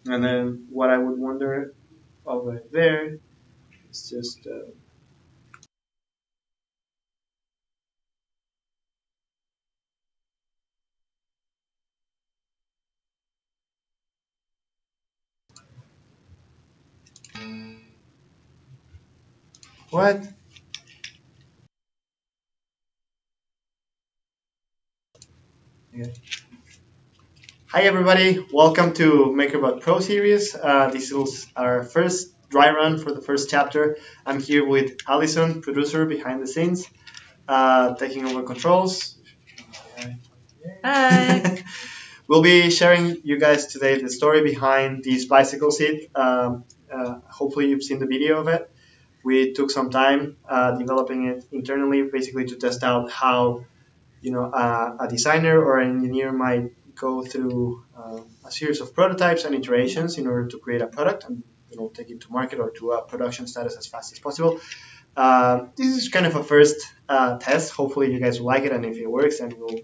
And then what I would wonder over there is just what? Okay. Hi everybody, welcome to MakerBot PRO series. This is our first dry run for the first chapter. I'm here with Allison, producer behind the scenes, taking over controls. Hi. We'll be sharing you guys today the story behind this bicycle seat. Hopefully you've seen the video of it. We took some time developing it internally, basically to test out how a designer or an engineer might go through a series of prototypes and iterations in order to create a product and take it to market or to a production status as fast as possible. This is kind of a first test. Hopefully you guys will like it, and if it works, then we're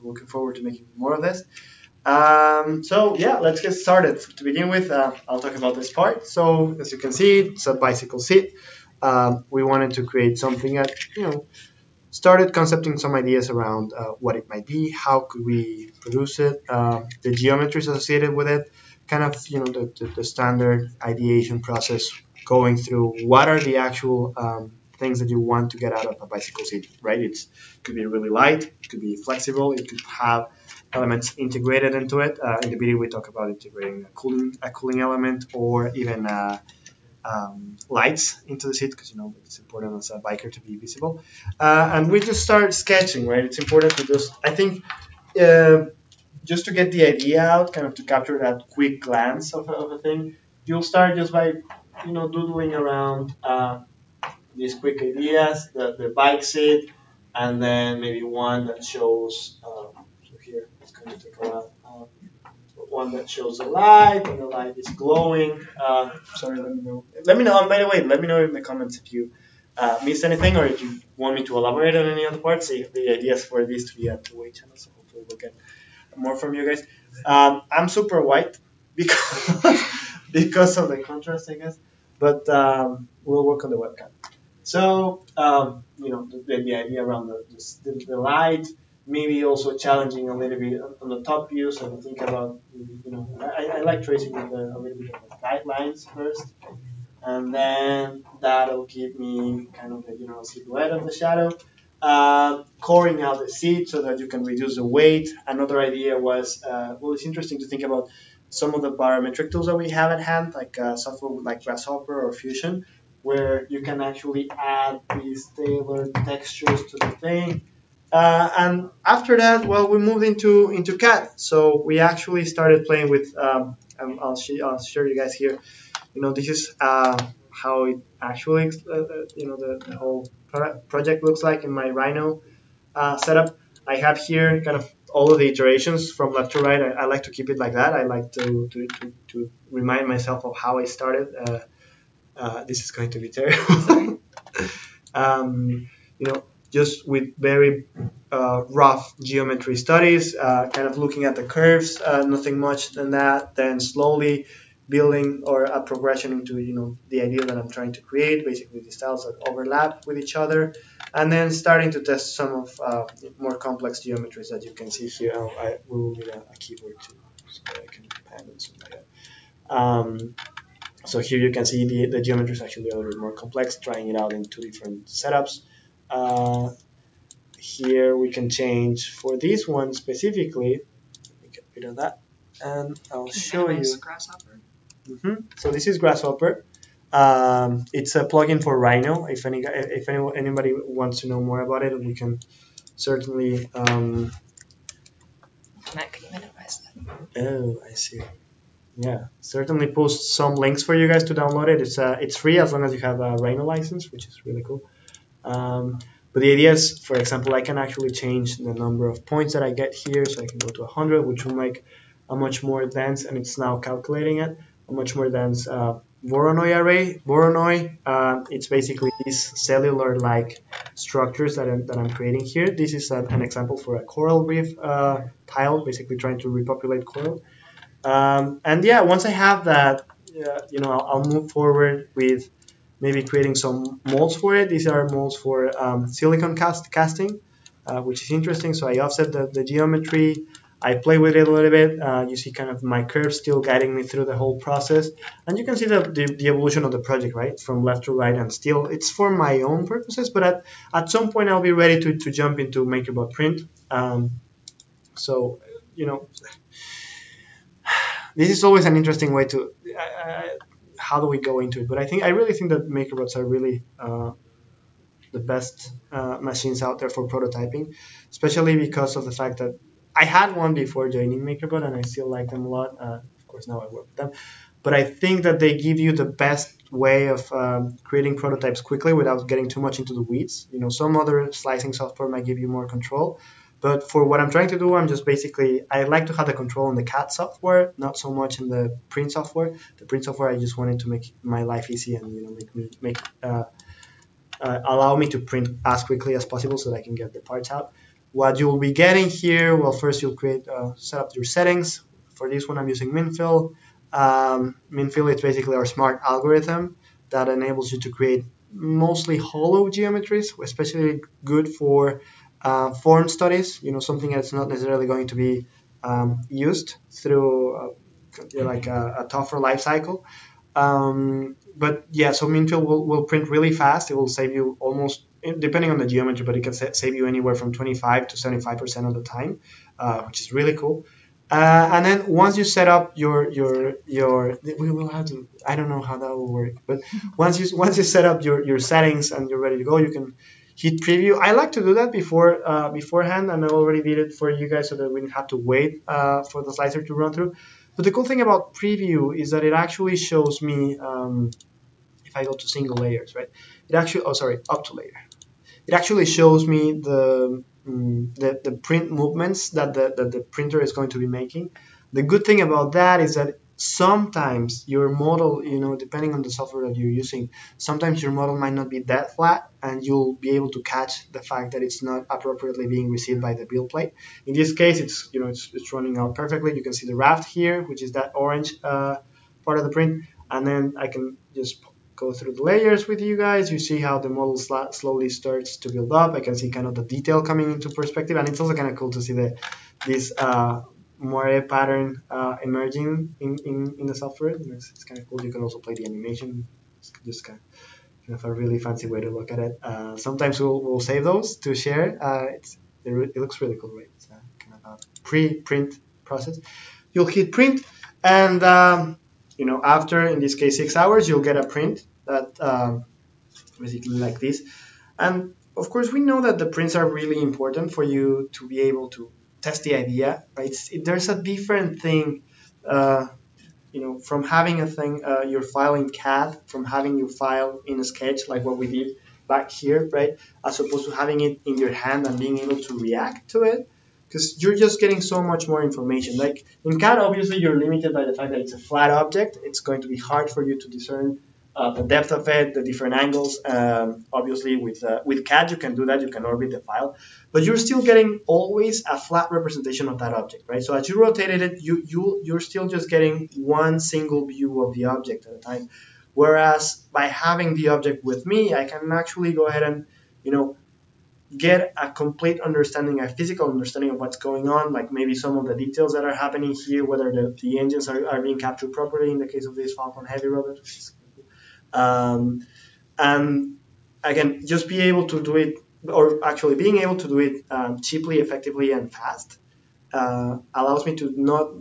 looking forward to making more of this. So yeah, let's get started. To begin with, I'll talk about this part. So as you can see, it's a bicycle seat. We wanted to create something that started concepting some ideas around what it might be, how could we produce it, the geometries associated with it, kind of the standard ideation process, going through what are the actual things that you want to get out of a bicycle seat, right? It could be really light, it could be flexible, it could have elements integrated into it. In the video we talk about integrating a cooling element or even lights into the seat, because it's important as a biker to be visible. And we just start sketching, right? It's important to just, I think, just to get the idea out, kind of to capture that quick glance of a thing. You'll start just by doodling around these quick ideas, the bike seat, and then maybe one that shows. So here it's going to take a while. One that shows the light, and the light is glowing. Sorry, let me know. Let me know. By the way, let me know in the comments if you missed anything, or if you want me to elaborate on any other parts. The idea is for this to be a two-way channel, so hopefully we'll get more from you guys. I'm super white because because of the contrast, I guess, but we'll work on the webcam. So the idea around the light. Maybe also challenging a little bit on the top view, so I think about, I like tracing with a little bit of the guidelines first, and then that'll give me kind of a silhouette of the shadow. Coring out the seat so that you can reduce the weight. Another idea was, it's interesting to think about some of the parametric tools that we have at hand, like software like Grasshopper or Fusion, where you can actually add these tailored textures to the thing. And after that, we moved into CAD. So we actually started playing with. I'll show you guys here. This is how it actually, the whole project looks like in my Rhino setup. I have here kind of all of the iterations from left to right. I like to keep it like that. I like to remind myself of how I started. This is going to be terrible. Just with very rough geometry studies, kind of looking at the curves, nothing much than that, then slowly building or a progression into the idea that I'm trying to create, basically the styles that overlap with each other, and then starting to test some of more complex geometries that you can see here. We will need a keyboard too, so that I can pan and something like that. So here you can see the geometry is actually a little bit more complex, trying it out in two different setups. Here we can change for this one specifically. Let me get rid of that, and I'll show you. Grasshopper. So this is Grasshopper. It's a plugin for Rhino. If anybody wants to know more about it, we can certainly. Matt, can you minimize that? Oh, I see. Yeah, certainly post some links for you guys to download it. It's free as long as you have a Rhino license, which is really cool. But the idea is, for example, I can actually change the number of points that I get here, so I can go to 100, which will make a much more dense, and it's now calculating it, a much more dense Voronoi array. Voronoi, it's basically these cellular-like structures that I'm creating here. This is an example for a coral reef tile, basically trying to repopulate coral. And yeah, once I have that, I'll move forward with maybe creating some molds for it. These are molds for silicon casting, which is interesting. So I offset the geometry. I play with it a little bit. You see kind of my curves still guiding me through the whole process. And you can see the evolution of the project, right? From left to right. And still, it's for my own purposes. But at some point, I'll be ready to jump into MakerBot Print. So, you know, this is always an interesting way to how do we go into it. But I really think that MakerBots are really the best machines out there for prototyping, especially because of the fact that I had one before joining MakerBot and I still like them a lot. Of course, now I work with them. But I think that they give you the best way of creating prototypes quickly without getting too much into the weeds. Some other slicing software might give you more control. But for what I'm trying to do, I'm just basically, I like to have the control in the CAD software, not so much in the print software. The print software, I just wanted to make my life easy and allow me to print as quickly as possible so that I can get the parts out. What you'll be getting here, well, first you'll set up your settings. For this one, I'm using MinFill. MinFill is basically our smart algorithm that enables you to create mostly hollow geometries, especially good for form studies, something that's not necessarily going to be used through a tougher life cycle. But yeah, so MinFill will print really fast. It will save you almost, depending on the geometry, but it can save you anywhere from 25 to 75% of the time, which is really cool. And then once you set up your we will have to, I don't know how that will work, but once you set up your settings and you're ready to go, you can hit preview. I like to do that beforehand, and I already did it for you guys so that we didn't have to wait for the slicer to run through. But the cool thing about preview is that it actually shows me, if I go to single layers, right? It actually, up to layer. It actually shows me the print movements that the printer is going to be making. The good thing about that is that sometimes your model, depending on the software that you're using, sometimes your model might not be that flat, and you'll be able to catch the fact that it's not appropriately being received by the build plate. In this case, it's running out perfectly. You can see the raft here, which is that orange part of the print, and then I can just go through the layers with you guys. You see how the model slowly starts to build up. I can see kind of the detail coming into perspective, and it's also kind of cool to see this moire pattern emerging in the software. It's kind of cool. You can also play the animation. It's just kind of a really fancy way to look at it. Sometimes we'll save those to share. It looks really cool, right? It's kind of a pre-print process. You'll hit print, and after, in this case, 6 hours, you'll get a print that basically like this. And of course, we know that the prints are really important for you to be able to test the idea, right? There's a different thing, from having a thing, your file in CAD, from having your file in a sketch, like what we did back here, right? As opposed to having it in your hand and being able to react to it, because you're just getting so much more information. Like in CAD, obviously, you're limited by the fact that it's a flat object. It's going to be hard for you to discern the depth of it, the different angles. Obviously, with CAD, you can do that. You can orbit the file, but you're still getting always a flat representation of that object, right? So as you rotated it, you're still just getting one single view of the object at a time. Whereas by having the object with me, I can actually go ahead and, get a complete understanding, a physical understanding of what's going on, like maybe some of the details that are happening here, whether the engines are being captured properly in the case of this Falcon Heavy rover. And again, just be able to do it, or actually being able to do it cheaply, effectively, and fast allows me to not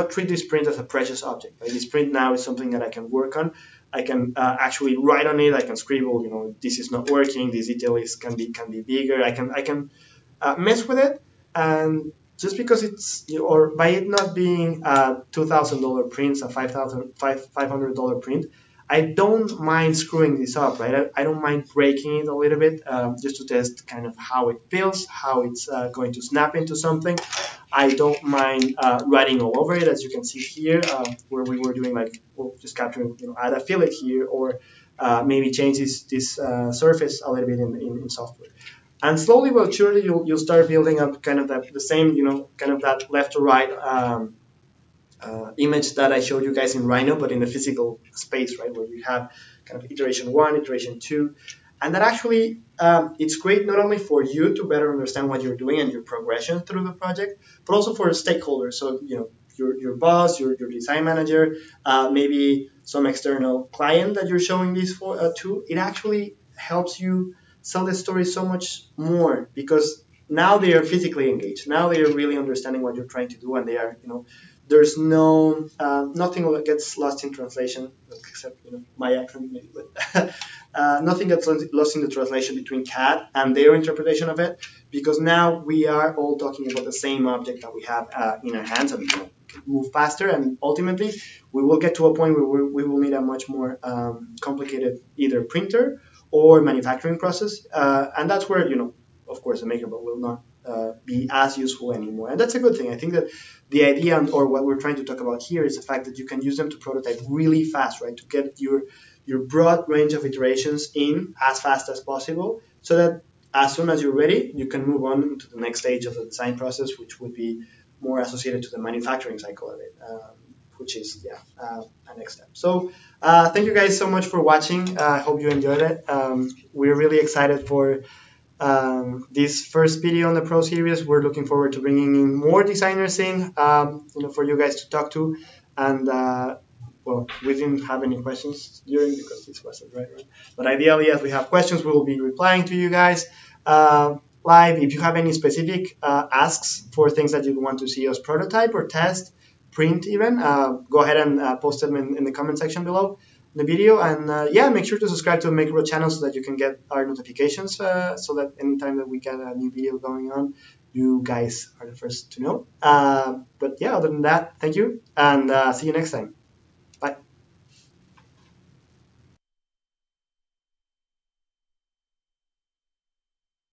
treat this print as a precious object. Like this print now is something that I can work on. I can actually write on it. I can scribble, this is not working. This detail can be bigger. I can mess with it, and just because it's, or by it not being a $2,000 print, a $500 print, I don't mind screwing this up, right? I don't mind breaking it a little bit just to test kind of how it feels, how it's going to snap into something. I don't mind writing all over it, as you can see here, where we were doing just capturing, add a fillet here, or maybe change this surface a little bit in software. And slowly but surely, you'll start building up kind of the same, kind of that left to right image that I showed you guys in Rhino, but in the physical space, right, where you have kind of iteration 1, iteration 2. And that actually, it's great not only for you to better understand what you're doing and your progression through the project, but also for stakeholders. So, your boss, your design manager, maybe some external client that you're showing this to. It actually helps you sell the story so much more, because now they are physically engaged. Now they are really understanding what you're trying to do, and they are, there's no nothing that gets lost in translation, except my accent maybe, but nothing gets lost in the translation between CAD and their interpretation of it, because now we are all talking about the same object that we have in our hands, and we can move faster, and ultimately we will get to a point where we will need a much more complicated either printer or manufacturing process, and that's where of course, a MakerBot will not be as useful anymore. And that's a good thing. I think that the idea, or what we're trying to talk about here, is the fact that you can use them to prototype really fast, right? To get your broad range of iterations in as fast as possible, so that as soon as you're ready, you can move on to the next stage of the design process, which would be more associated to the manufacturing cycle of it, which is, a next step. So thank you guys so much for watching. I hope you enjoyed it. We're really excited for this first video on the Pro series. We're looking forward to bringing in more designers in, for you guys to talk to. And well, we didn't have any questions during, because this wasn't right. But ideally, as we have questions, we will be replying to you guys live. If you have any specific asks for things that you want to see us prototype or test, print even, go ahead and post them in the comment section below the video. And make sure to subscribe to the MakerBot channel so that you can get our notifications, so that anytime that we get a new video going on, you guys are the first to know. But yeah, other than that, thank you, and see you next time.